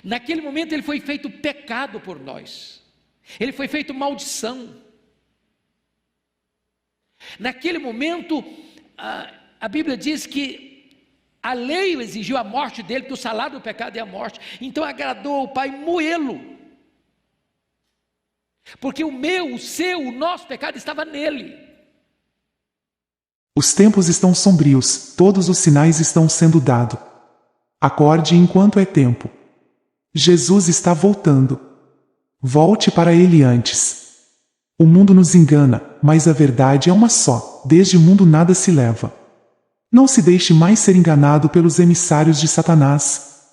Naquele momento ele foi feito pecado por nós, ele foi feito maldição. Naquele momento, a Bíblia diz que a lei exigiu a morte dele, porque o salário do pecado é a morte. Então agradou ao Pai moê-lo, porque o meu, o seu, o nosso pecado estava nele. Os tempos estão sombrios, todos os sinais estão sendo dados. Acorde enquanto é tempo. Jesus está voltando. Volte para ele antes. O mundo nos engana, mas a verdade é uma só: desde o mundo nada se leva. Não se deixe mais ser enganado pelos emissários de Satanás.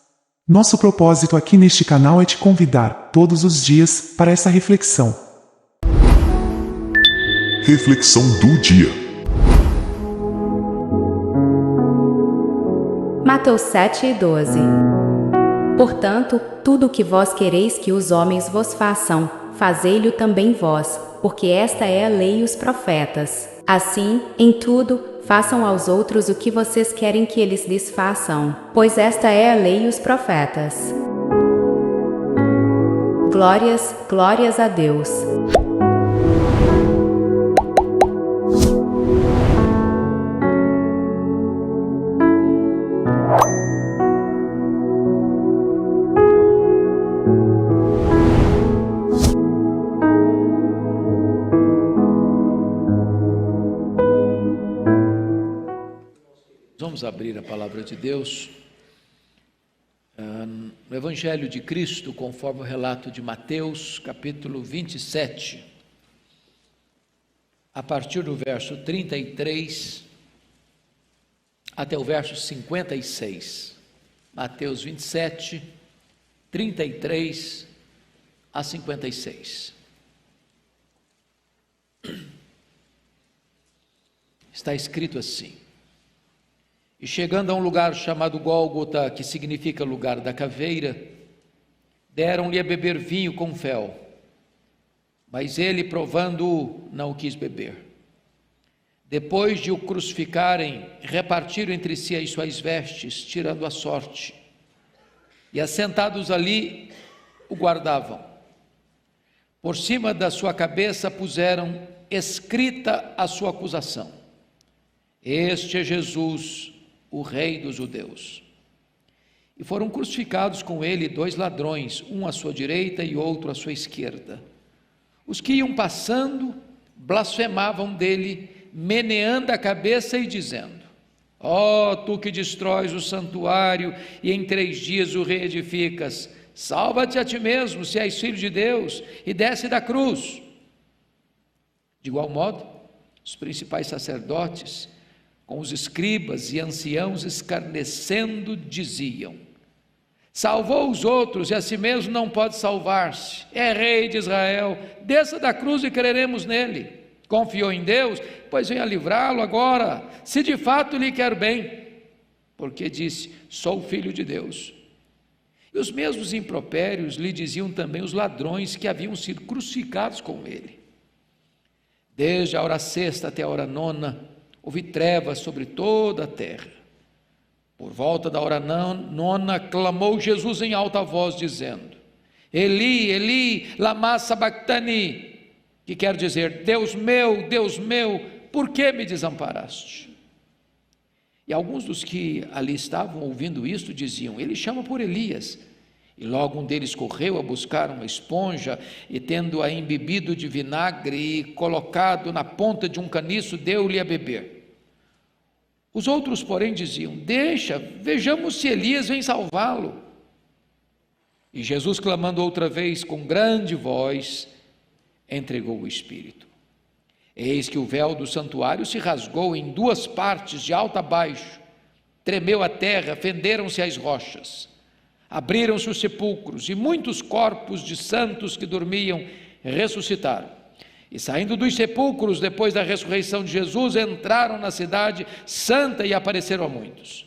Nosso propósito aqui neste canal é te convidar, todos os dias, para essa reflexão. Reflexão do dia. Mateus 7:12. Portanto, tudo o que vós quereis que os homens vos façam, fazei-lho também vós, porque esta é a lei e os profetas. Assim, em tudo, façam aos outros o que vocês querem que eles lhes façam, pois esta é a lei e os profetas. Glórias a Deus. Vamos abrir a palavra de Deus no Evangelho de Cristo, conforme o relato de Mateus, capítulo 27, a partir do verso 33 até o verso 56. Mateus 27, 33 a 56. Está escrito assim: E chegando a um lugar chamado Gólgota, que significa lugar da caveira, deram-lhe a beber vinho com fel, mas ele, provando-o, não o quis beber. Depois de o crucificarem, repartiram entre si as suas vestes, tirando a sorte, e assentados ali, o guardavam. Por cima da sua cabeça puseram escrita a sua acusação: Este é Jesus, o Rei dos Judeus. E foram crucificados com ele 2 ladrões, um à sua direita e outro à sua esquerda. Os que iam passando blasfemavam dele, meneando a cabeça e dizendo: Ó, tu que destróis o santuário e em 3 dias o reedificas, salva-te a ti mesmo, se és filho de Deus, e desce da cruz. De igual modo, os principais sacerdotes, com os escribas e anciãos escarnecendo, diziam: Salvou os outros e a si mesmo não pode salvar-se. É rei de Israel, desça da cruz e creremos nele. Confiou em Deus, pois venha livrá-lo agora, se de fato lhe quer bem, porque disse: sou filho de Deus. E os mesmos impropérios lhe diziam também os ladrões que haviam sido crucificados com ele. Desde a hora 6ª até a hora 9ª, houve trevas sobre toda a terra. Por volta da hora 9ª, clamou Jesus em alta voz, dizendo: Eli, Eli, lama sabachthani, que quer dizer: Deus meu, por que me desamparaste? E alguns dos que ali estavam ouvindo isto diziam: Ele chama por Elias. E logo um deles correu a buscar uma esponja, e tendo-a embebido de vinagre e colocado na ponta de um caniço, deu-lhe a beber. Os outros, porém, diziam: Deixa, vejamos se Elias vem salvá-lo. E Jesus, clamando outra vez com grande voz, entregou o Espírito. Eis que o véu do santuário se rasgou em 2 partes, de alto a baixo, tremeu a terra, fenderam-se as rochas. Abriram-se os sepulcros, e muitos corpos de santos que dormiam ressuscitaram. E saindo dos sepulcros, depois da ressurreição de Jesus, entraram na cidade santa e apareceram a muitos.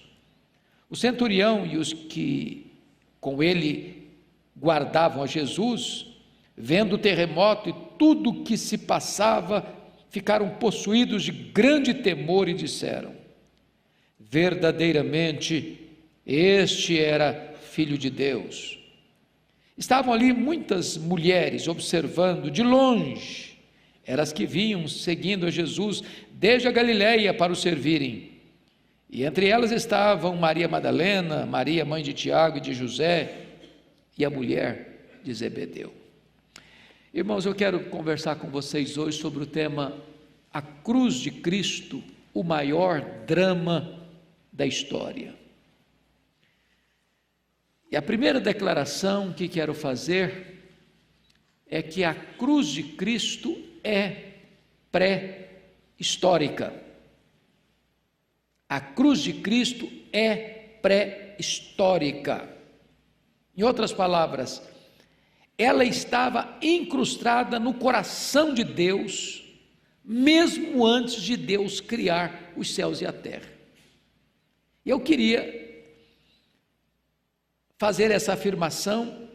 O centurião e os que com ele guardavam a Jesus, vendo o terremoto e tudo o que se passava, ficaram possuídos de grande temor e disseram: verdadeiramente este era Filho de Deus. Estavam ali muitas mulheres observando de longe, elas que vinham seguindo a Jesus desde a Galiléia para o servirem. E entre elas estavam Maria Madalena, Maria, mãe de Tiago e de José, e a mulher de Zebedeu. Irmãos, eu quero conversar com vocês hoje sobre o tema A Cruz de Cristo, o maior drama da história. E a primeira declaração que quero fazer é que a cruz de Cristo é pré-histórica. A cruz de Cristo é pré-histórica. Em outras palavras, ela estava incrustada no coração de Deus, mesmo antes de Deus criar os céus e a terra. Eu queria fazer essa afirmação,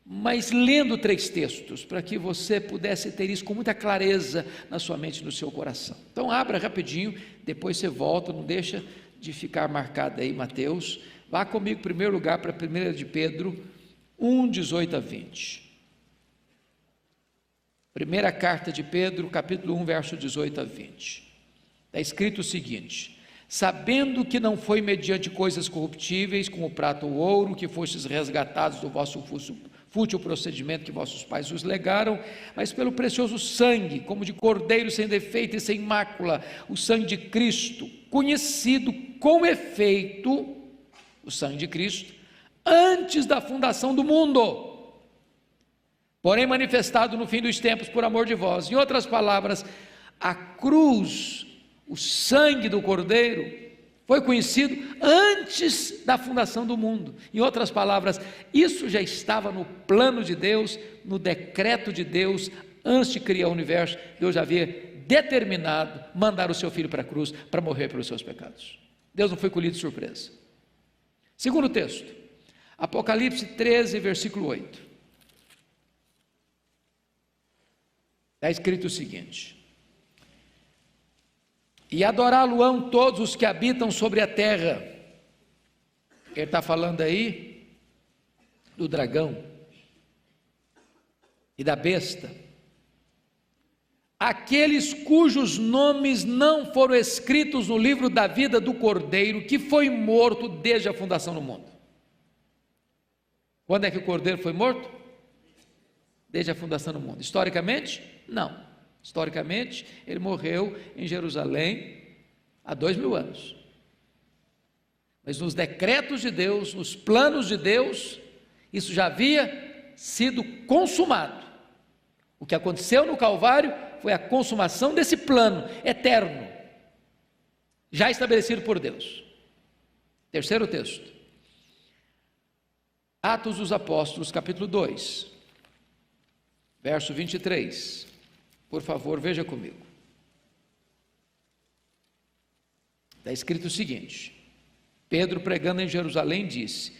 mas lendo 3 textos, para que você pudesse ter isso com muita clareza na sua mente e no seu coração. Então abra rapidinho, depois você volta, não deixa de ficar marcado aí Mateus. Vá comigo em primeiro lugar para 1 de Pedro 1, 18 a 20. Primeira carta de Pedro, capítulo 1, verso 18 a 20. Está escrito o seguinte: sabendo que não foi mediante coisas corruptíveis, como prata ou ouro, que fostes resgatados do vosso fútil procedimento que vossos pais os legaram, mas pelo precioso sangue, como de cordeiro sem defeito e sem mácula, o sangue de Cristo, conhecido com efeito, o sangue de Cristo, antes da fundação do mundo, porém manifestado no fim dos tempos por amor de vós. Em outras palavras, a cruz, o sangue do cordeiro, foi conhecido antes da fundação do mundo. Em outras palavras, isso já estava no plano de Deus, no decreto de Deus, antes de criar o universo. Deus já havia determinado mandar o seu filho para a cruz, para morrer pelos seus pecados. Deus não foi colhido de surpresa. Segundo texto, Apocalipse 13, versículo 8. Está escrito o seguinte: e adorá-lo-ão todos os que habitam sobre a terra. Ele está falando aí do dragão e da besta, aqueles cujos nomes não foram escritos no livro da vida do Cordeiro, que foi morto desde a fundação do mundo. Quando é que o Cordeiro foi morto? Desde a fundação do mundo. Historicamente? Não. Historicamente, ele morreu em Jerusalém há 2000 anos. Mas nos decretos de Deus, nos planos de Deus, isso já havia sido consumado. O que aconteceu no Calvário foi a consumação desse plano eterno, já estabelecido por Deus. Terceiro texto, Atos dos Apóstolos, capítulo 2, verso 23. Por favor, veja comigo. Está escrito o seguinte: Pedro, pregando em Jerusalém, disse: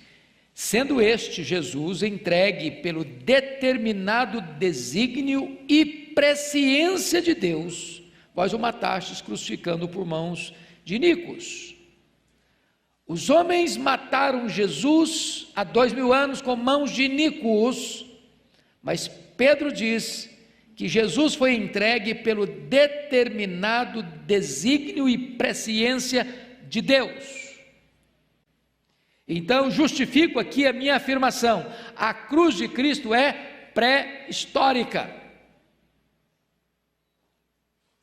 sendo este Jesus entregue pelo determinado desígnio e presciência de Deus, vós o matastes crucificando por mãos de iníquos. Os homens mataram Jesus há 2000 anos com mãos de iníquos, mas Pedro diz que Jesus foi entregue pelo determinado desígnio e presciência de Deus. Então justifico aqui a minha afirmação: a cruz de Cristo é pré-histórica.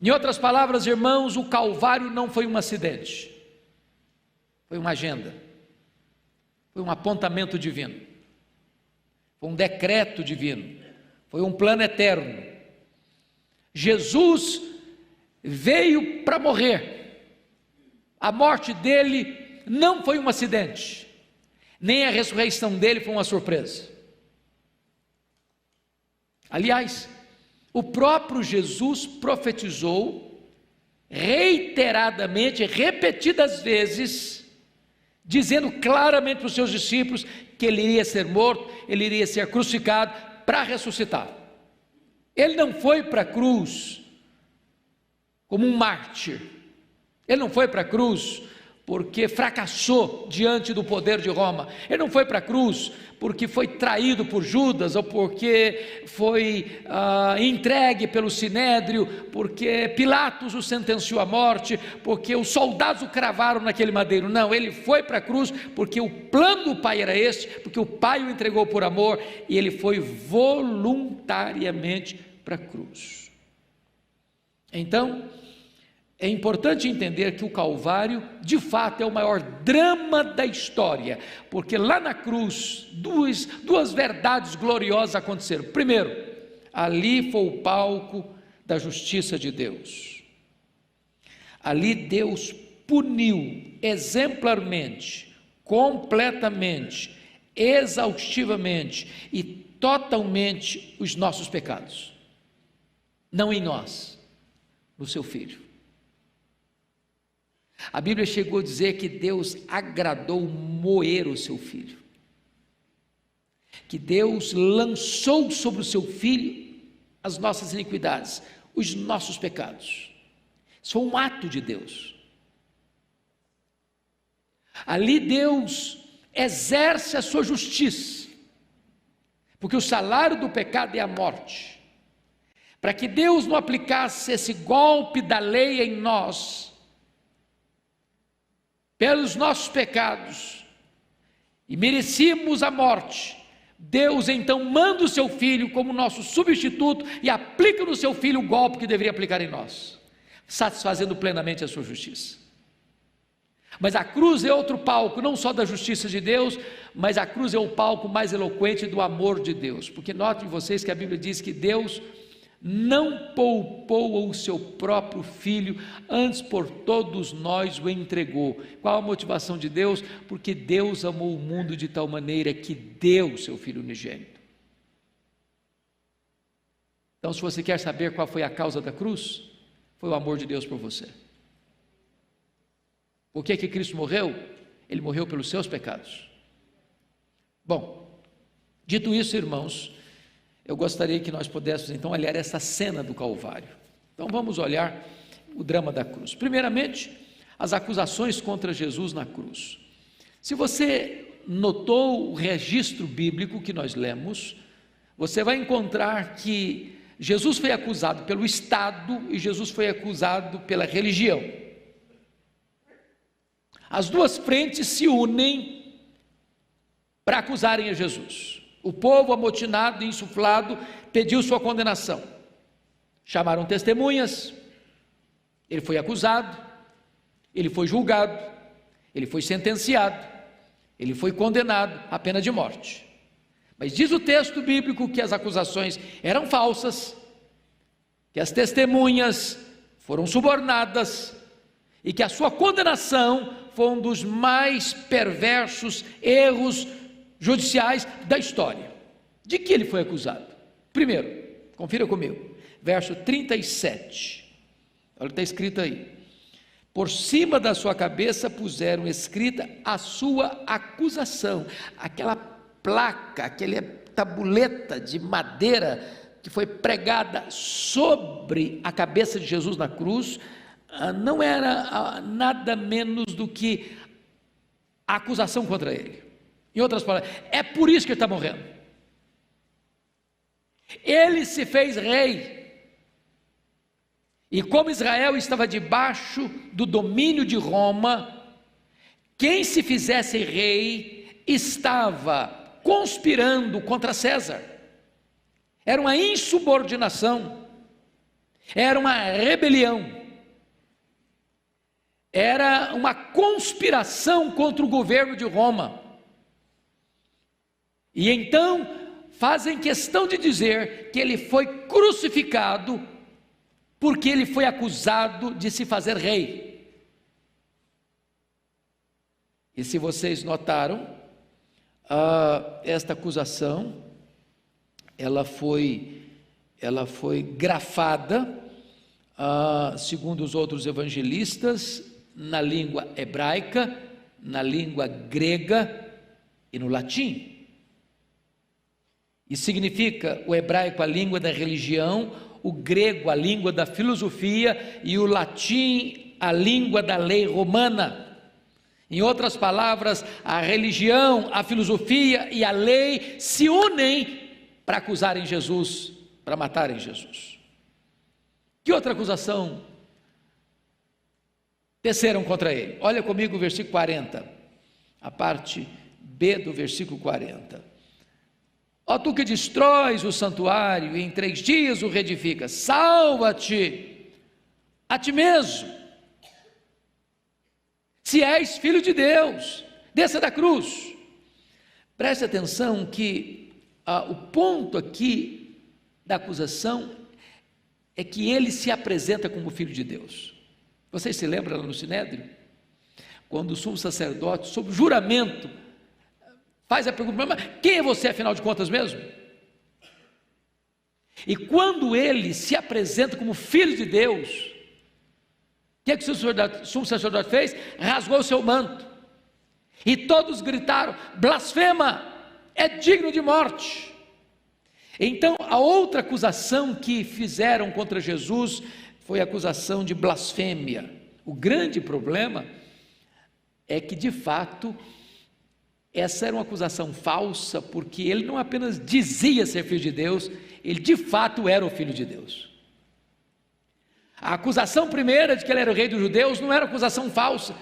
Em outras palavras, irmãos, o Calvário não foi um acidente, foi uma agenda, foi um apontamento divino, foi um decreto divino, foi um plano eterno. Jesus veio para morrer. A morte dele não foi um acidente, nem a ressurreição dele foi uma surpresa. Aliás, o próprio Jesus profetizou reiteradamente, repetidas vezes, dizendo claramente para os seus discípulos que ele iria ser morto, ele iria ser crucificado para ressuscitar. Ele não foi para a cruz como um mártir, ele não foi para a cruz porque fracassou diante do poder de Roma. Ele não foi para a cruz porque foi traído por Judas, ou porque foi entregue pelo Sinédrio, porque Pilatos o sentenciou à morte, porque os soldados o cravaram naquele madeiro. Não, ele foi para a cruz porque o plano do Pai era este, porque o Pai o entregou por amor, e ele foi voluntariamente para a cruz. Então, é importante entender que o Calvário, de fato, é o maior drama da história, porque lá na cruz, duas verdades gloriosas aconteceram. Primeiro, ali foi o palco da justiça de Deus. Ali Deus puniu exemplarmente, completamente, exaustivamente e totalmente os nossos pecados. Não em nós, no seu Filho. A Bíblia chegou a dizer que Deus agradou moer o seu Filho, que Deus lançou sobre o seu Filho as nossas iniquidades, os nossos pecados. Isso foi um ato de Deus. Ali Deus exerce a sua justiça, porque o salário do pecado é a morte. Para que Deus não aplicasse esse golpe da lei em nós, pelos nossos pecados, e merecíamos a morte, Deus então manda o seu Filho como nosso substituto e aplica no seu Filho o golpe que deveria aplicar em nós, satisfazendo plenamente a sua justiça. Mas a cruz é outro palco, não só da justiça de Deus, mas a cruz é o palco mais eloquente do amor de Deus, porque notem vocês que a Bíblia diz que Deus não poupou o seu próprio Filho, antes por todos nós o entregou. Qual a motivação de Deus? Porque Deus amou o mundo de tal maneira que deu o seu Filho unigênito. Então, se você quer saber qual foi a causa da cruz, foi o amor de Deus por você. Por que Cristo morreu? Ele morreu pelos seus pecados. Bom, dito isso, irmãos, eu gostaria que nós pudéssemos então olhar essa cena do Calvário. Então vamos olhar o drama da cruz. Primeiramente, as acusações contra Jesus na cruz. Se você notou o registro bíblico que nós lemos, você vai encontrar que Jesus foi acusado pelo Estado e Jesus foi acusado pela religião. As duas frentes se unem para acusarem a Jesus. O povo amotinado e insuflado pediu sua condenação. Chamaram testemunhas, ele foi acusado, ele foi julgado, ele foi sentenciado, ele foi condenado à pena de morte. Mas diz o texto bíblico que as acusações eram falsas, que as testemunhas foram subornadas e que a sua condenação foi um dos mais perversos erros judiciais da história. De que ele foi acusado? Primeiro, confira comigo, verso 37, olha o que está escrito aí: por cima da sua cabeça puseram escrita a sua acusação. Aquela placa, aquela tabuleta de madeira que foi pregada sobre a cabeça de Jesus na cruz, não era nada menos do que a acusação contra ele. Em outras palavras, é por isso que ele está morrendo. Ele se fez rei, e como Israel estava debaixo do domínio de Roma, quem se fizesse rei estava conspirando contra César. Era uma insubordinação, era uma rebelião, era uma conspiração contra o governo de Roma. E então fazem questão de dizer que ele foi crucificado porque ele foi acusado de se fazer rei. E se vocês notaram, esta acusação, ela foi grafada, segundo os outros evangelistas, na língua hebraica, na língua grega e no latim. E significa o hebraico a língua da religião, o grego a língua da filosofia e o latim a língua da lei romana. Em outras palavras, a religião, a filosofia e a lei se unem para acusarem Jesus, para matarem Jesus. Que outra acusação teceram contra ele? Olha comigo o versículo 40, a parte B do versículo 40. Ó tu que destróis o santuário e em 3 dias o reedificas, salva-te a ti mesmo, se és filho de Deus, desça da cruz. Preste atenção que o ponto aqui da acusação é que ele se apresenta como filho de Deus. Vocês se lembram lá no Sinédrio? Quando o sumo sacerdote, sob juramento, faz a pergunta: mas quem é você afinal de contas mesmo? E quando ele se apresenta como filho de Deus, o que o sumo sacerdote fez? Rasgou o seu manto, e todos gritaram: blasfema, é digno de morte. Então a outra acusação que fizeram contra Jesus foi a acusação de blasfêmia. O grande problema é que, de fato, essa era uma acusação falsa, porque ele não apenas dizia ser filho de Deus, ele de fato era o filho de Deus. A acusação primeira de que ele era o rei dos judeus não era acusação falsa,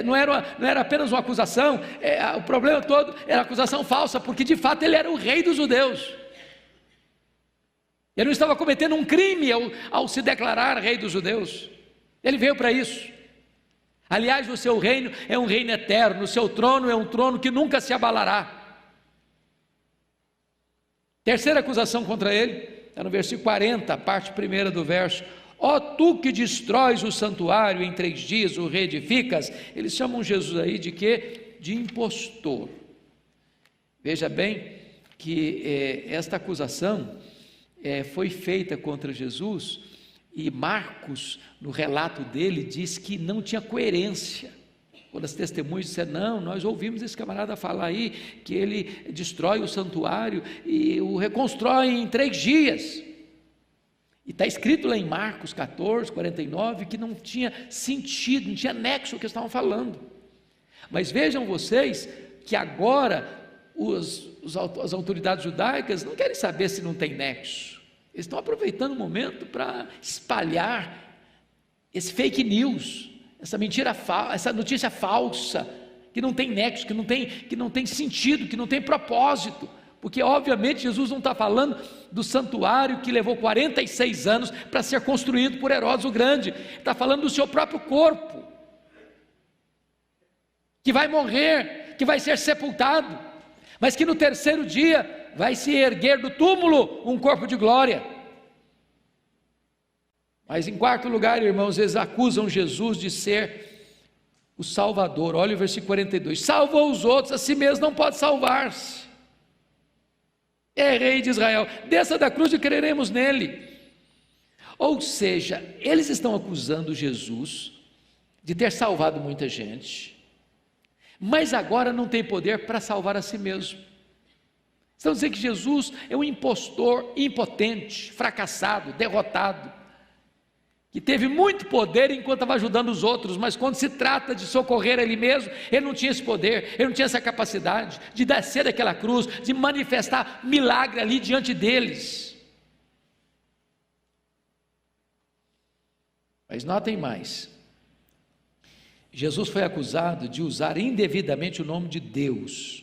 não era apenas uma acusação, o problema todo era acusação falsa, porque de fato ele era o rei dos judeus. Ele não estava cometendo um crime ao se declarar rei dos judeus, ele veio para isso. Aliás, o seu reino é um reino eterno, o seu trono é um trono que nunca se abalará. Terceira acusação contra ele, está no versículo 40, a parte primeira do verso: ó tu que destróis o santuário, em 3 dias o reedificas. Eles chamam Jesus aí de quê? De impostor. Veja bem que esta acusação foi feita contra Jesus, e Marcos, no relato dele, diz que não tinha coerência. Quando as testemunhas disseram: não, nós ouvimos esse camarada falar aí que ele destrói o santuário e o reconstrói em 3 dias. E está escrito lá em Marcos 14, 49, que não tinha sentido, não tinha nexo o que eles estavam falando. Mas vejam vocês que agora as autoridades judaicas não querem saber se não tem nexo. Eles estão aproveitando o momento para espalhar esse fake news, essa mentira falsa, essa notícia falsa, que não tem nexo, que não tem sentido, que não tem propósito. Porque obviamente Jesus não está falando do santuário que levou 46 anos para ser construído por Herodes o Grande, está falando do seu próprio corpo, que vai morrer, que vai ser sepultado, mas que no 3º dia vai se erguer do túmulo um corpo de glória. Mas em 4º lugar, irmãos, eles acusam Jesus de ser o Salvador. Olha o versículo 42: salvou os outros, a si mesmo não pode salvar-se. É rei de Israel, desça da cruz e creremos nele. Ou seja, eles estão acusando Jesus de ter salvado muita gente, mas agora não tem poder para salvar a si mesmo. Estão dizendo que Jesus é um impostor, impotente, fracassado, derrotado, que teve muito poder enquanto estava ajudando os outros, mas quando se trata de socorrer ele mesmo, ele não tinha esse poder, ele não tinha essa capacidade de descer daquela cruz, de manifestar milagre ali diante deles. Mas notem mais, Jesus foi acusado de usar indevidamente o nome de Deus.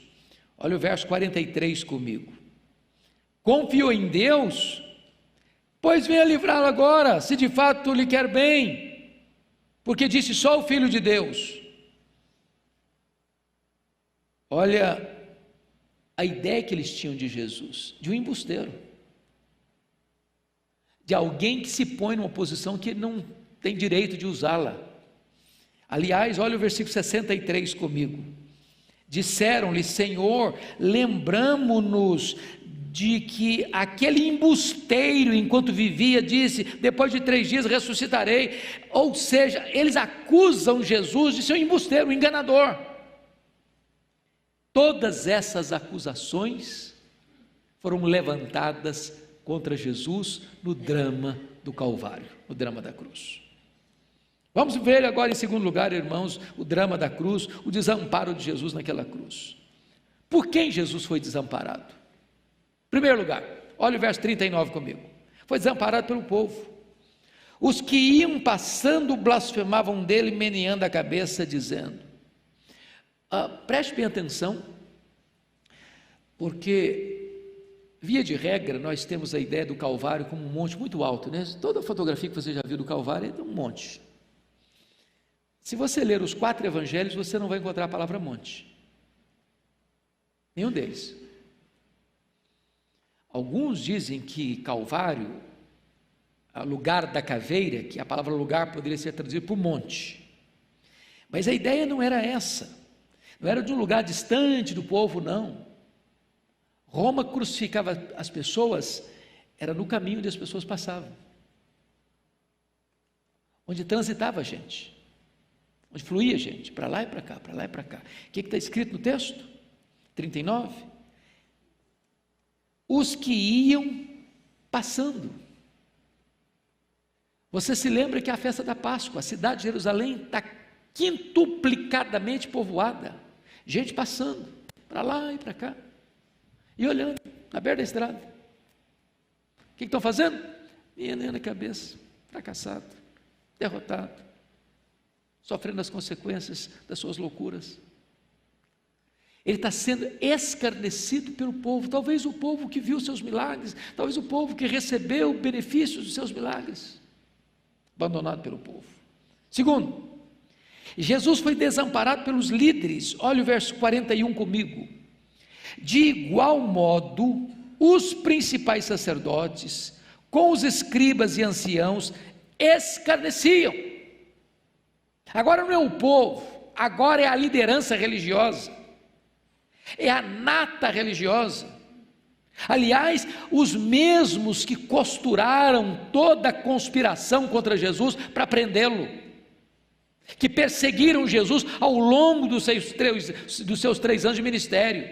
Olha o verso 43 comigo: confiou em Deus, pois venha livrá-lo agora, se de fato lhe quer bem, porque disse: só o Filho de Deus. Olha a ideia que eles tinham de Jesus, de um embusteiro, de alguém que se põe numa posição que não tem direito de usá-la. Aliás, olha o versículo 63 comigo: disseram-lhe: Senhor, lembramo-nos de que aquele embusteiro, enquanto vivia, disse: depois de 3 dias ressuscitarei. Ou seja, eles acusam Jesus de ser um embusteiro, um enganador. Todas essas acusações foram levantadas contra Jesus no drama do Calvário, no drama da cruz. Vamos ver agora em segundo lugar, irmãos, o drama da cruz, o desamparo de Jesus naquela cruz. Por quem Jesus foi desamparado? Em primeiro lugar, olha o verso 39 comigo. Foi desamparado pelo povo. Os que iam passando blasfemavam dele, meneando a cabeça, dizendo. Preste bem atenção, porque, via de regra, nós temos a ideia do Calvário como um monte muito alto, né? Toda fotografia que você já viu do Calvário é de um monte. Se você ler os 4 evangelhos, você não vai encontrar a palavra monte. Nenhum deles. Alguns dizem que Calvário, lugar da caveira, que a palavra lugar poderia ser traduzida por monte. Mas a ideia não era essa. Não era de um lugar distante do povo, não. Roma crucificava as pessoas, era no caminho onde as pessoas passavam. Onde transitava a gente. Onde fluía gente, para lá e para cá, para lá e para cá. O que está escrito no texto? 39. Os que iam passando. Você se lembra que é a festa da Páscoa, a cidade de Jerusalém está quintuplicadamente povoada. Gente passando, para lá e para cá. E olhando, na beira da estrada. O que estão fazendo? Meneando a cabeça, fracassado, derrotado. Sofrendo as consequências das suas loucuras. Ele está sendo escarnecido pelo povo, talvez o povo que viu seus milagres, talvez o povo que recebeu o benefício dos seus milagres, abandonado pelo povo. Segundo, Jesus foi desamparado pelos líderes, olha o verso 41 comigo. De igual modo, os principais sacerdotes, com os escribas e anciãos, escarneciam. Agora não é o povo, agora é a liderança religiosa, é a nata religiosa. Aliás, os mesmos que costuraram toda a conspiração contra Jesus para prendê-lo, que perseguiram Jesus ao longo dos seus 3 anos de ministério,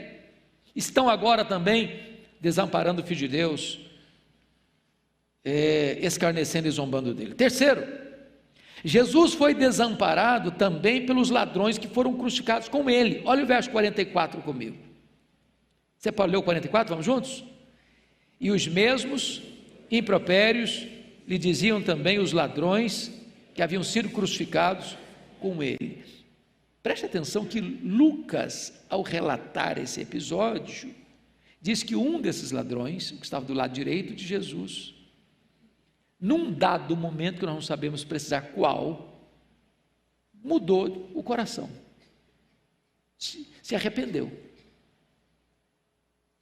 estão agora também desamparando o Filho de Deus, escarnecendo e zombando dele. Terceiro, Jesus foi desamparado também pelos ladrões que foram crucificados com ele. Olha o verso 44 comigo. Você pode ler o 44? Vamos juntos? E os mesmos impropérios lhe diziam também os ladrões que haviam sido crucificados com ele. Preste atenção que Lucas, ao relatar esse episódio, diz que um desses ladrões, que estava do lado direito de Jesus, num dado momento, que nós não sabemos precisar qual, mudou o coração, se arrependeu,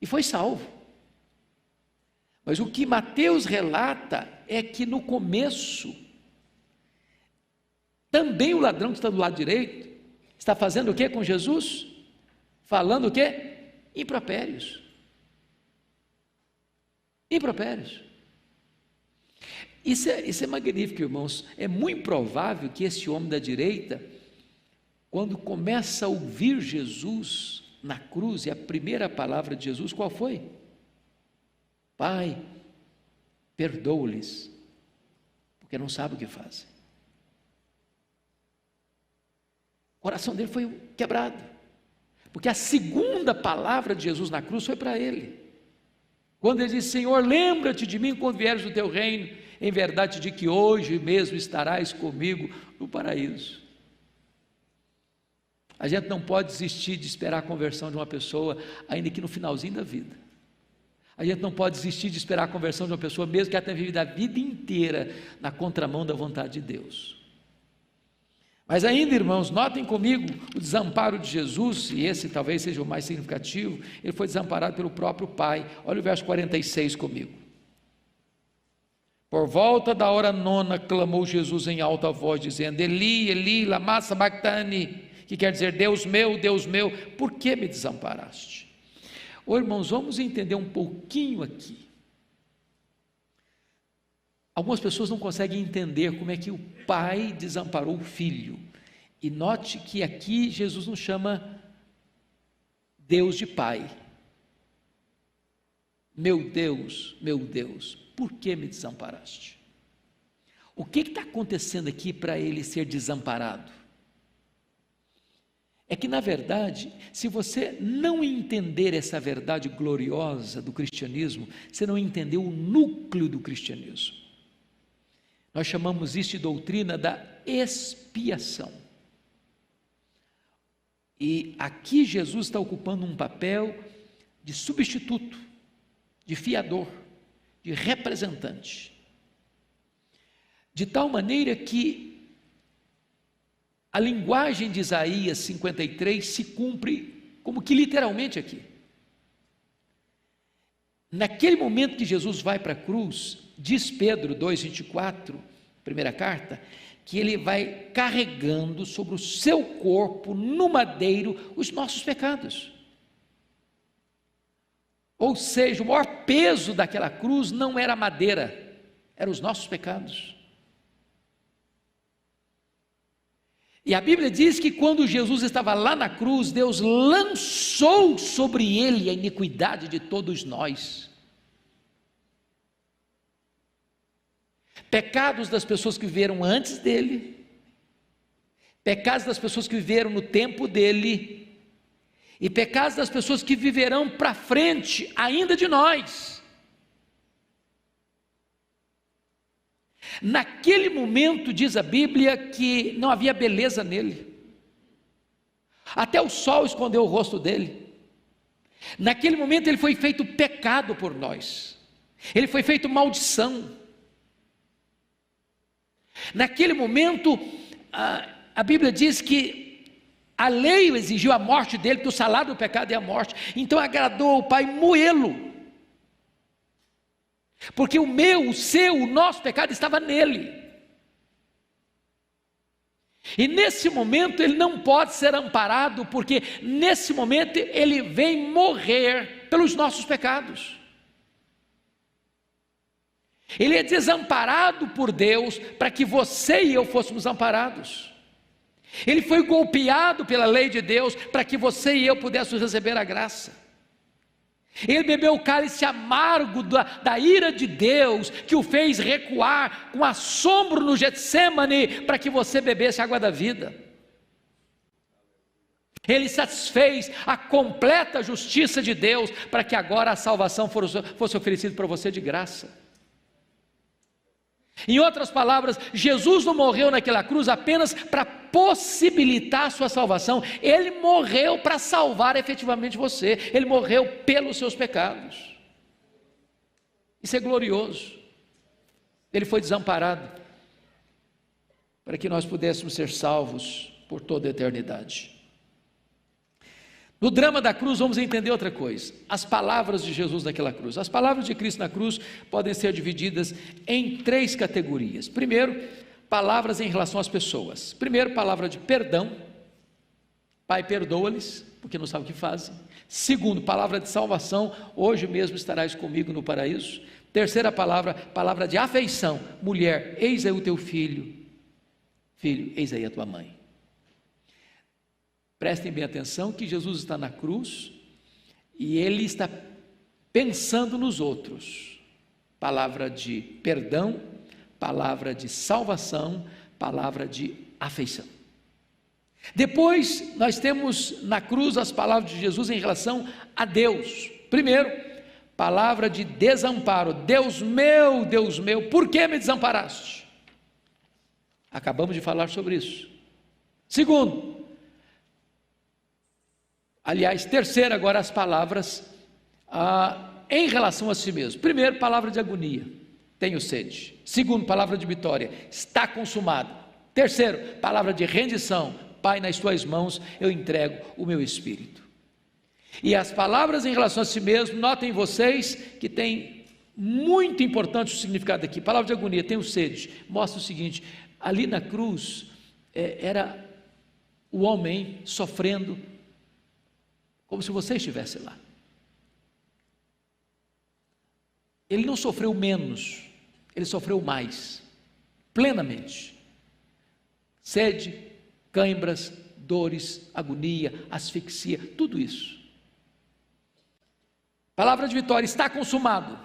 e foi salvo. Mas o que Mateus relata é que no começo, também o ladrão que está do lado direito, está fazendo o que com Jesus? Falando o que? Impropérios. Impropérios. Isso é magnífico, irmãos. É muito provável que esse homem da direita, quando começa a ouvir Jesus na cruz, e a primeira palavra de Jesus, qual foi? Pai, perdoa-lhes, porque não sabem o que fazem. O coração dele foi quebrado, porque a segunda palavra de Jesus na cruz foi para ele. Quando ele disse: Senhor, lembra-te de mim quando vieres do teu reino. Em verdade, de que hoje mesmo estarás comigo no paraíso. A gente não pode desistir de esperar a conversão de uma pessoa, ainda que no finalzinho da vida. A gente não pode desistir de esperar a conversão de uma pessoa, mesmo que ela tenha vivido a vida inteira na contramão da vontade de Deus. Mas ainda, irmãos, notem comigo o desamparo de Jesus, e esse talvez seja o mais significativo. Ele foi desamparado pelo próprio Pai. Olha o verso 46 comigo. Por volta da hora 9, clamou Jesus em alta voz, dizendo: Eli, Eli, lama sabachthani, que quer dizer: Deus meu, por que me desamparaste? Irmãos, vamos entender um pouquinho aqui. Algumas pessoas não conseguem entender como é que o pai desamparou o filho. E note que aqui Jesus não chama Deus de pai. Meu Deus, por que me desamparaste? O que está acontecendo aqui para ele ser desamparado? É que, na verdade, se você não entender essa verdade gloriosa do cristianismo, você não entendeu o núcleo do cristianismo. Nós chamamos isso de doutrina da expiação. E aqui Jesus está ocupando um papel de substituto, de fiador, de representante. De tal maneira que a linguagem de Isaías 53 se cumpre como que literalmente aqui. Naquele momento que Jesus vai para a cruz, diz Pedro 2,24, primeira carta, que ele vai carregando sobre o seu corpo, no madeiro, os nossos pecados. Ou seja, o maior peso daquela cruz não era a madeira, eram os nossos pecados. E a Bíblia diz que quando Jesus estava lá na cruz, Deus lançou sobre ele a iniquidade de todos nós. Pecados das pessoas que viveram antes dele, pecados das pessoas que viveram no tempo dele, e pecados das pessoas que viverão para frente ainda de nós. Naquele momento, diz a Bíblia, que não havia beleza nele, até o sol escondeu o rosto dele. Naquele momento ele foi feito pecado por nós, ele foi feito maldição. Naquele momento, a Bíblia diz que a lei exigiu a morte dele, porque o salário do pecado é a morte. Então agradou ao Pai moê-lo, porque o meu, o seu, o nosso pecado estava nele. E nesse momento ele não pode ser amparado, porque nesse momento ele vem morrer pelos nossos pecados. Ele é desamparado por Deus para que você e eu fôssemos amparados. Ele foi golpeado pela lei de Deus para que você e eu pudéssemos receber a graça. Ele bebeu o cálice amargo da ira de Deus, que o fez recuar com assombro no Getsêmani, para que você bebesse a água da vida. Ele satisfez a completa justiça de Deus, para que agora a salvação fosse oferecida para você de graça. Em outras palavras, Jesus não morreu naquela cruz apenas para possibilitar a sua salvação, ele morreu para salvar efetivamente você, ele morreu pelos seus pecados. Isso é glorioso. Ele foi desamparado para que nós pudéssemos ser salvos por toda a eternidade. No drama da cruz, vamos entender outra coisa: as palavras de Jesus naquela cruz. As palavras de Cristo na cruz podem ser divididas em 3 categorias. Primeiro, palavras em relação às pessoas. Primeiro, palavra de perdão: Pai, perdoa-lhes, porque não sabem o que fazem. Segundo, palavra de salvação: hoje mesmo estarás comigo no paraíso. Terceira palavra, palavra de afeição: mulher, eis aí o teu filho. Filho, eis aí a tua mãe. Prestem bem atenção que Jesus está na cruz e ele está pensando nos outros. Palavra de perdão, palavra de salvação, palavra de afeição. Depois nós temos na cruz as palavras de Jesus em relação a Deus. Primeiro, palavra de desamparo: Deus meu, por que me desamparaste? Acabamos de falar sobre isso. Segundo, terceiro, agora as palavras em relação a si mesmo. Primeiro, palavra de agonia: tenho sede. Segundo, palavra de vitória: está consumado. Terceiro, palavra de rendição: Pai, nas tuas mãos eu entrego o meu espírito. E as palavras em relação a si mesmo, notem vocês que tem muito importante o significado aqui. Palavra de agonia: tenho sede, mostra o seguinte: ali na cruz era o homem sofrendo como se você estivesse lá. Ele não sofreu menos, ele sofreu mais, plenamente. Sede, cãibras, dores, agonia, asfixia, tudo isso. Palavra de vitória: está consumado.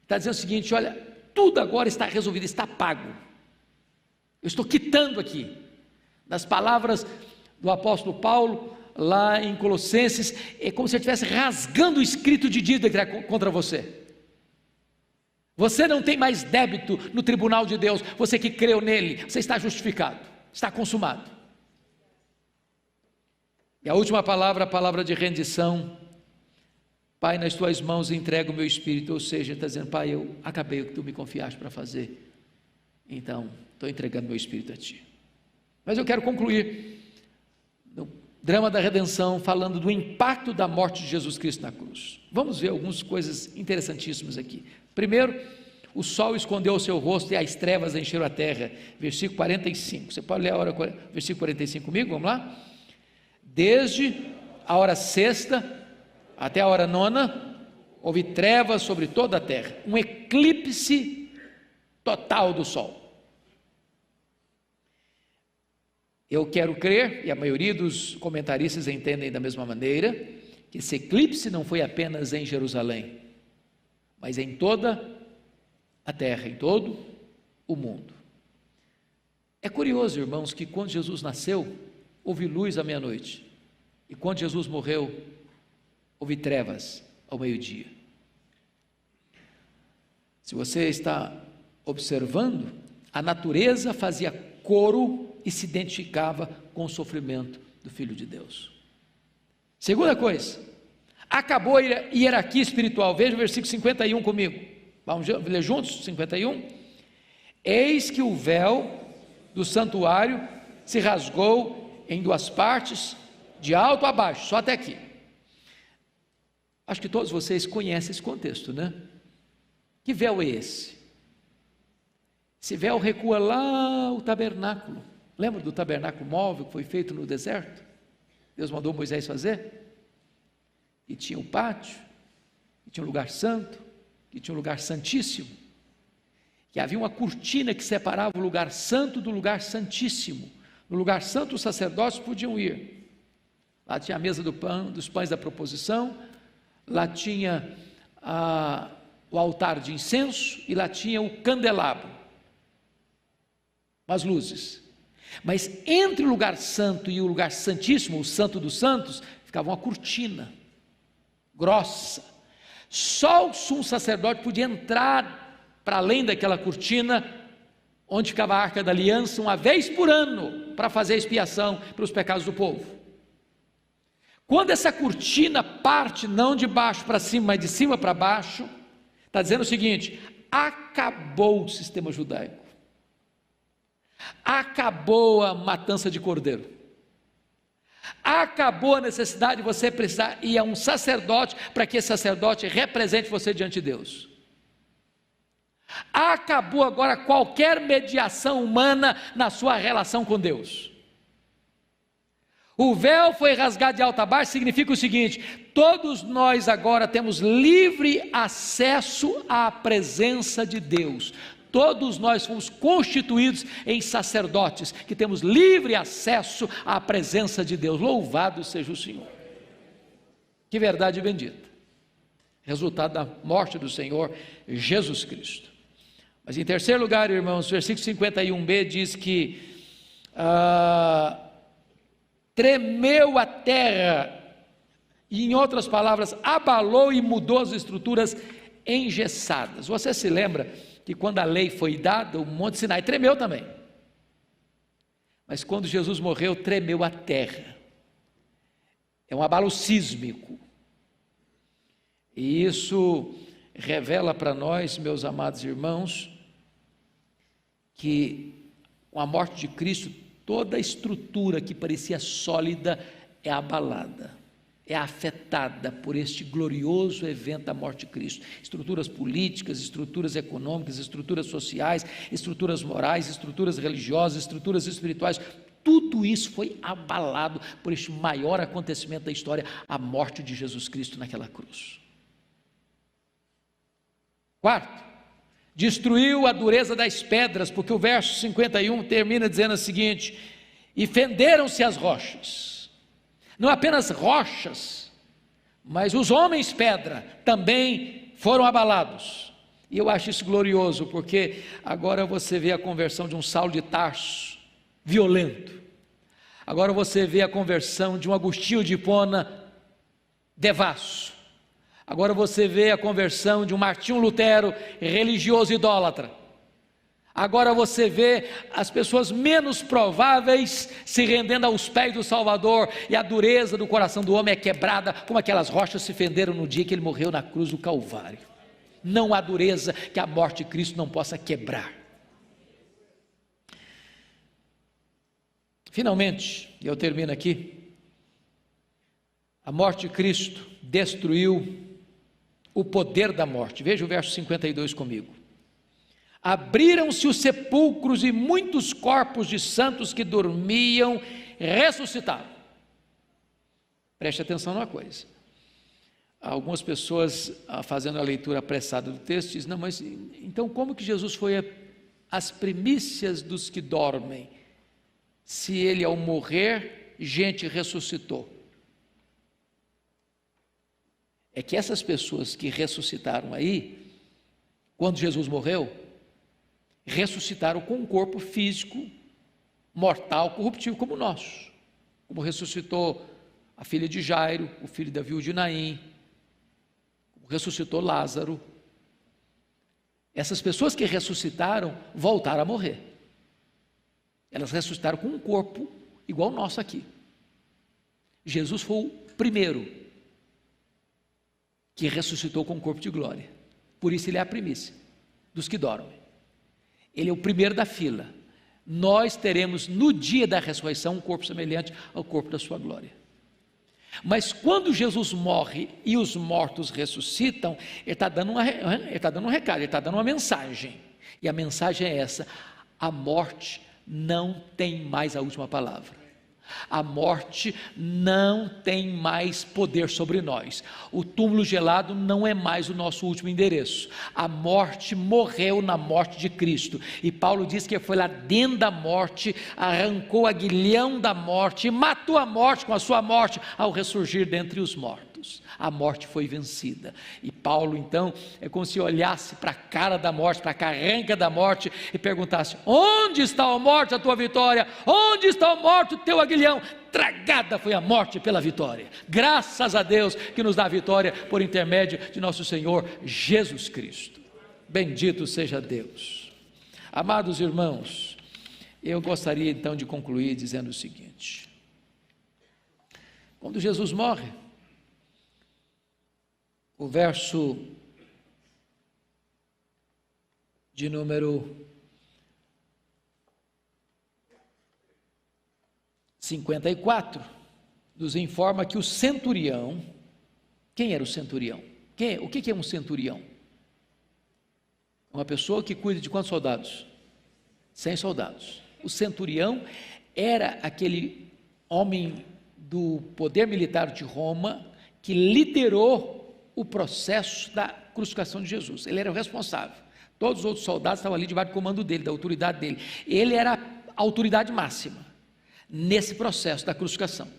Está dizendo o seguinte: olha, tudo agora está resolvido, está pago. Eu estou quitando aqui, nas palavras do apóstolo Paulo, lá em Colossenses, é como se ele estivesse rasgando o escrito de dívida contra você. Você não tem mais débito no tribunal de Deus, você que creu nele, você está justificado, está consumado. E a última palavra, a palavra de rendição. Pai, nas tuas mãos entrego o meu espírito, ou seja, está dizendo, Pai, eu acabei o que tu me confiaste para fazer, então estou entregando meu espírito a ti. Mas eu quero concluir no drama da redenção, falando do impacto da morte de Jesus Cristo na cruz. Vamos ver algumas coisas interessantíssimas aqui. Primeiro, o sol escondeu o seu rosto e as trevas encheram a terra, versículo 45, você pode ler versículo 45 comigo, vamos lá? Desde a hora sexta até a hora nona, houve trevas sobre toda a terra, um eclipse total do sol. Eu quero crer, e a maioria dos comentaristas entendem da mesma maneira, que esse eclipse não foi apenas em Jerusalém, mas em toda a terra, em todo o mundo. É curioso, irmãos, que quando Jesus nasceu, houve luz à meia-noite, e quando Jesus morreu, houve trevas ao meio-dia. Se você está observando, a natureza fazia coro e se identificava com o sofrimento do Filho de Deus. Segunda coisa, acabou a hierarquia espiritual. Veja o versículo 51 comigo, vamos ler juntos, 51. Eis que o véu do santuário se rasgou em duas partes, de alto a baixo, só até aqui. Acho que todos vocês conhecem esse contexto, né? Que véu é esse? Esse véu recua lá o tabernáculo. Lembra do tabernáculo móvel que foi feito no deserto? Deus mandou Moisés fazer? E tinha um pátio, e tinha um lugar santo, e tinha um lugar santíssimo. E havia uma cortina que separava o lugar santo do lugar santíssimo. No lugar santo os sacerdotes podiam ir. Lá tinha a mesa dos pães da proposição, lá tinha o altar de incenso e lá tinha o candelabro, as luzes. Mas entre o lugar santo e o lugar santíssimo, o santo dos santos, ficava uma cortina grossa. Só o sumo sacerdote podia entrar para além daquela cortina, onde ficava a arca da aliança, uma vez por ano, para fazer a expiação pelos pecados do povo. Quando essa cortina parte não de baixo para cima, mas de cima para baixo, está dizendo o seguinte: acabou o sistema judaico, acabou a matança de cordeiro, acabou a necessidade de você precisar ir a um sacerdote para que esse sacerdote represente você diante de Deus. Acabou agora qualquer mediação humana na sua relação com Deus. O véu foi rasgado de alto a baixo, significa o seguinte: todos nós agora temos livre acesso à presença de Deus. Todos nós fomos constituídos em sacerdotes, que temos livre acesso à presença de Deus. Louvado seja o Senhor. Que verdade bendita. Resultado da morte do Senhor Jesus Cristo. Mas em terceiro lugar, irmãos, o versículo 51b diz que tremeu a terra, e em outras palavras, abalou e mudou as estruturas engessadas. Você se lembra que quando a lei foi dada, o Monte Sinai tremeu também, mas quando Jesus morreu, tremeu a terra. É um abalo sísmico, e isso revela para nós, meus amados irmãos, que com a morte de Cristo, toda a estrutura que parecia sólida é abalada, é afetada por este glorioso evento da morte de Cristo. Estruturas políticas, estruturas econômicas, estruturas sociais, estruturas morais, estruturas religiosas, estruturas espirituais, tudo isso foi abalado por este maior acontecimento da história, a morte de Jesus Cristo naquela cruz. Quarto, destruiu a dureza das pedras, porque o verso 51 termina dizendo o seguinte: e fenderam-se as rochas. Não apenas rochas, mas os homens pedra também foram abalados. E eu acho isso glorioso, porque agora você vê a conversão de um Saulo de Tarso, violento. Agora você vê a conversão de um Agostinho de Hipona, devasso. Agora você vê a conversão de um Martinho Lutero, religioso idólatra. Agora você vê as pessoas menos prováveis se rendendo aos pés do Salvador, e a dureza do coração do homem é quebrada, como aquelas rochas se fenderam no dia que ele morreu na cruz do Calvário. Não há dureza que a morte de Cristo não possa quebrar. Finalmente, e eu termino aqui, a morte de Cristo destruiu o poder da morte. Veja o verso 52 comigo. Abriram-se os sepulcros e muitos corpos de santos que dormiam ressuscitaram. Preste atenção numa coisa. Algumas pessoas, fazendo a leitura apressada do texto, dizem: não, mas então como que Jesus foi as primícias dos que dormem, se ele ao morrer, gente ressuscitou? É que essas pessoas que ressuscitaram aí, quando Jesus morreu, ressuscitaram com um corpo físico, mortal, corruptível como o nosso, como ressuscitou a filha de Jairo, o filho da viúva de Naim, como ressuscitou Lázaro. Essas pessoas que ressuscitaram voltaram a morrer. Elas ressuscitaram com um corpo igual ao nosso aqui. Jesus foi o primeiro que ressuscitou com um corpo de glória. Por isso ele é a primícia dos que dormem. Ele é o primeiro da fila. Nós teremos no dia da ressurreição um corpo semelhante ao corpo da sua glória. Mas quando Jesus morre e os mortos ressuscitam, ele está dando um recado, ele está dando uma mensagem. E a mensagem é essa: a morte não tem mais a última palavra. A morte não tem mais poder sobre nós. O túmulo gelado não é mais o nosso último endereço. A morte morreu na morte de Cristo. E Paulo diz que foi lá dentro da morte, arrancou o aguilhão da morte e matou a morte com a sua morte ao ressurgir dentre os mortos. A morte foi vencida. E Paulo então é como se olhasse para a cara da morte, para a carranca da morte e perguntasse: onde está a morte, a tua vitória? Onde está a morte, o teu aguilhão? Tragada foi a morte pela vitória. Graças a Deus que nos dá a vitória por intermédio de nosso Senhor Jesus Cristo. Bendito seja Deus. Amados irmãos, eu gostaria então de concluir dizendo o seguinte: quando Jesus morre, o verso de número 54 nos informa que o centurião, quem era o centurião? O que é um centurião? Uma pessoa que cuida de quantos soldados? 100 soldados. O centurião era aquele homem do poder militar de Roma que liderou o processo da crucificação de Jesus. Ele era o responsável. Todos os outros soldados estavam ali debaixo do comando dele, da autoridade dele. Ele era a autoridade máxima nesse processo da crucificação.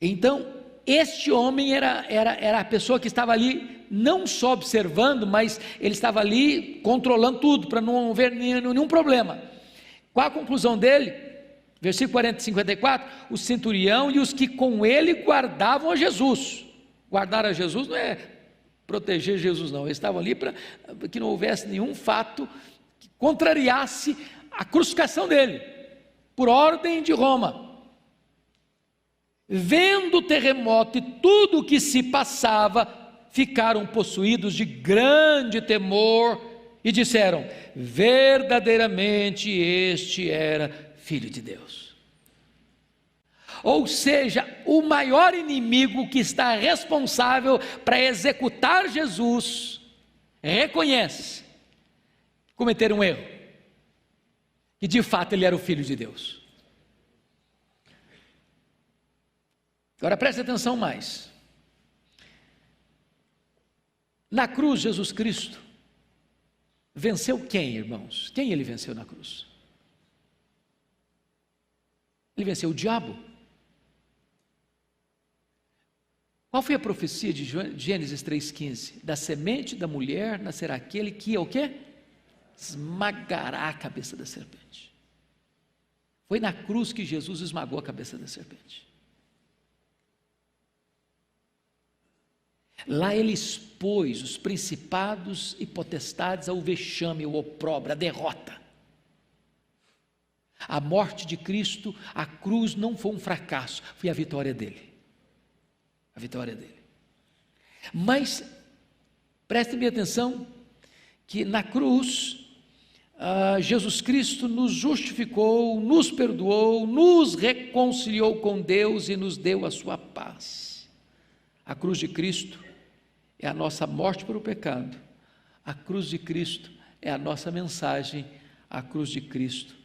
Então, este homem era a pessoa que estava ali não só observando, mas ele estava ali controlando tudo, para não haver nenhum problema. Qual a conclusão dele? Versículo 40 e 54, o centurião e os que com ele guardavam a Jesus. Guardar a Jesus não é proteger Jesus, não. Eles estavam ali para que não houvesse nenhum fato que contrariasse a crucificação dele, por ordem de Roma. Vendo o terremoto e tudo o que se passava, ficaram possuídos de grande temor e disseram: verdadeiramente este era Filho de Deus. Ou seja, o maior inimigo que está responsável para executar Jesus reconhece cometer um erro, que de fato ele era o Filho de Deus. Agora preste atenção mais. Na cruz, Jesus Cristo venceu quem, irmãos? Quem ele venceu na cruz? Ele venceu o diabo. Qual foi a profecia de Gênesis 3,15? Da semente da mulher nascerá aquele que é o quê? Esmagará a cabeça da serpente. Foi na cruz que Jesus esmagou a cabeça da serpente. Lá ele expôs os principados e potestades ao vexame, ao opróbrio, à derrota. A morte de Cristo, a cruz não foi um fracasso, foi a vitória dele. A vitória dele. Mas, prestem bem atenção, que na cruz, Jesus Cristo nos justificou, nos perdoou, nos reconciliou com Deus e nos deu a sua paz. A cruz de Cristo é a nossa morte para o pecado. A cruz de Cristo é a nossa mensagem. A cruz de Cristo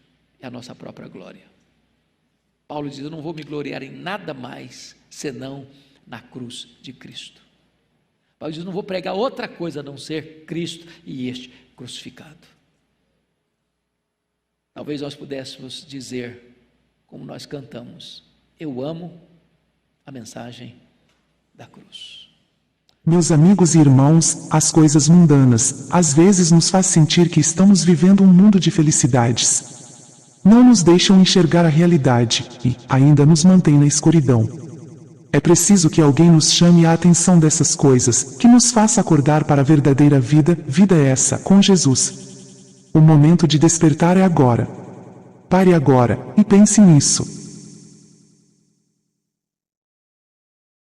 é a nossa própria glória. Paulo diz: eu não vou me gloriar em nada mais, senão na cruz de Cristo. Paulo diz: eu não vou pregar outra coisa a não ser Cristo e este crucificado. Talvez nós pudéssemos dizer, como nós cantamos: eu amo a mensagem da cruz. Meus amigos e irmãos, as coisas mundanas, às vezes nos faz sentir que estamos vivendo um mundo de felicidades. Não nos deixam enxergar a realidade, e ainda nos mantém na escuridão. É preciso que alguém nos chame a atenção dessas coisas, que nos faça acordar para a verdadeira vida, vida essa, com Jesus. O momento de despertar é agora. Pare agora, e pense nisso.